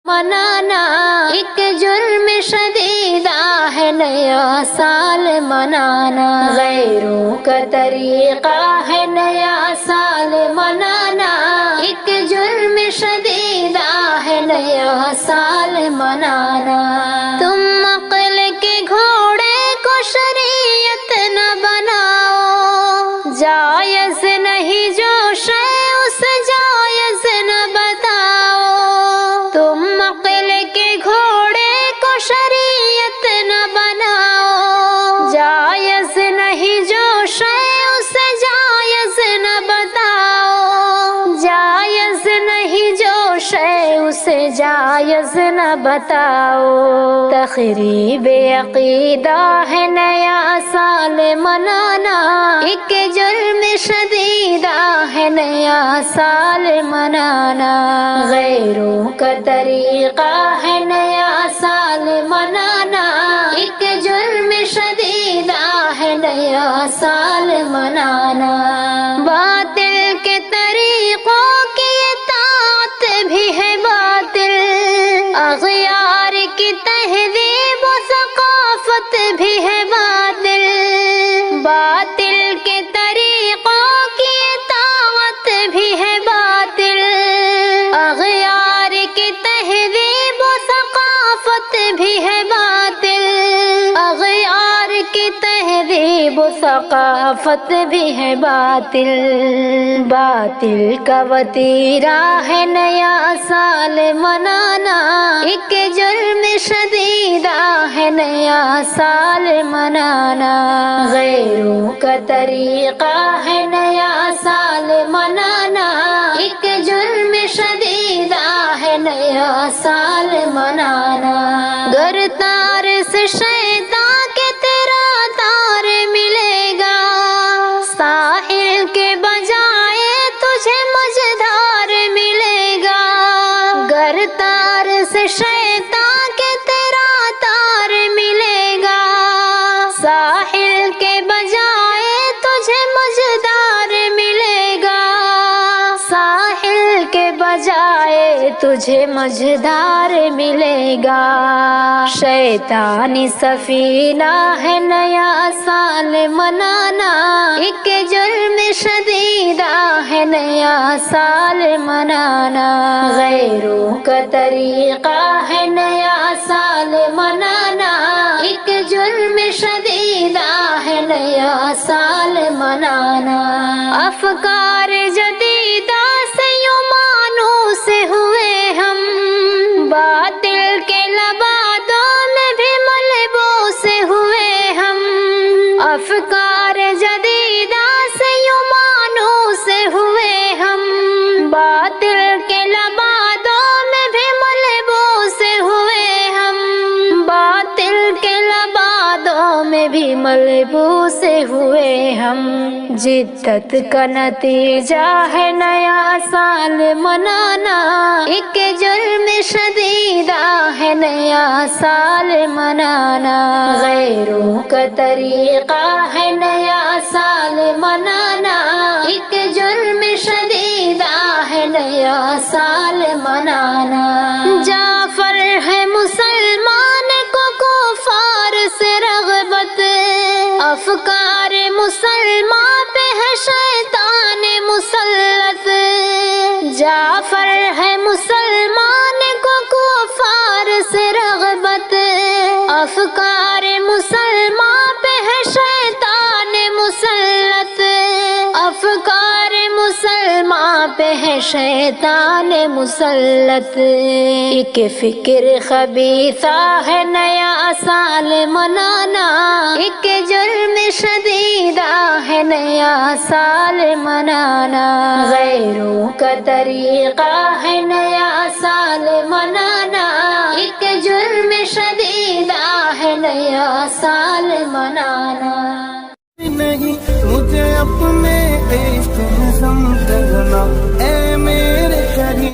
منانا ایک جرم شدیدہ ہے نیا سال منانا، غیروں کا طریقہ ہے نیا سال منانا، ایک جرم شدیدہ ہے نیا سال منانا۔ تم عقل کے گھوڑے کو شریعت نہ بناؤ، جائز نہیں جو شے اسے جائز نہ بتاؤ، تم عقل کے گھوڑے کو شریعت نہ بناؤ، جائز نہیں جو شے اسے جائز نہ بتاؤ، جائز نہیں جو شے اسے جائز نہ بتاؤ۔ تخریب عقیدہ ہے نیا سال منانا، ایک جرم شدیدہ ہے نیا سال منانا، غیروں کا طریقہ ہے نیا سال منانا، ایک جرم شدیدہ ہے نیا سال منانا۔ باطل کے طریقوں کی اطاعت بھی ہے باطل، اغیار کی تہذیب و ثقافت بھی ہے باطل، باطل کے طریقوں کی اطاعت بھی ہے باطل، اغیار کی تہذیب و ثقافت بھی ہے باطل، اغیار کی تہذیب و ثقافت بھی ہے باطل۔ باطل کا وتیرہ ہے نیا سال منانا، ایک جرم شدیدہ ہے نیا سال منانا، غیروں کا طریقہ ہے نیا سال منانا، ایک جرم شدیدہ ہے نیا سال منانا۔ گر تار سے شیطان کے تیرا تار ملے گا، ساحل کے بجائے تجھے مجھدار ملے گا، گر تار سے شیطان کے تیرا تار ملے گا، ساحل کے بجائے تجھے مجھدار ملے گا، ساحل کے بجائے تجھے مجھدار ملے گا۔ شیطانی سفینہ ہے نیا سال منانا، ایک جرم شدیدہ ہے نیا سال منانا، غیروں کا طریقہ ہے نیا سال منانا، ایک جرم شدیدہ ہے نیا سال منانا۔ افکار جدیدہ سے یوں مانوس ہوئے ہم، باطل کے لبادوں میں بھی ملبوس ہوئے ہم، افکار جدیدہ سے یوں مانوس ہوئے ہم، باطل کے لبادوں میں بھی ملبوس ہوئے ہم، باطل کے لبادوں میں بھی ملبوس ہوئے ہم۔ جدت کا نتیجہ ہے نیا سال منانا، ایک جرم شدیدہ ہے نیا سال منانا، غیروں کا طریقہ ہے نیا سال منانا، ایک جرم شدیدہ ہے نیا سال منانا۔ جعفر ہے مسلمان کو کفار سے رغبت، افکار مسلمان پہ ہے شیطان مسلط، جعفر ہے مسلمان کو کفار سے رغبت، افکار مسلمان پہ ہے شیطان مسلط، افکار مسلمان پہ ہے شیطان مسلط۔ ایک فکر خبیثہ ہے نیا سال منانا، ایک جرم شدیدہ ہے نیا سال منانا، غیروں کا طریقہ ہے نیا سال منانا، ایک جرم شدیدہ ہے نیا سال منانا۔ نہیں مجھے اپنے عشق میں سمجھنا اے میرے قریب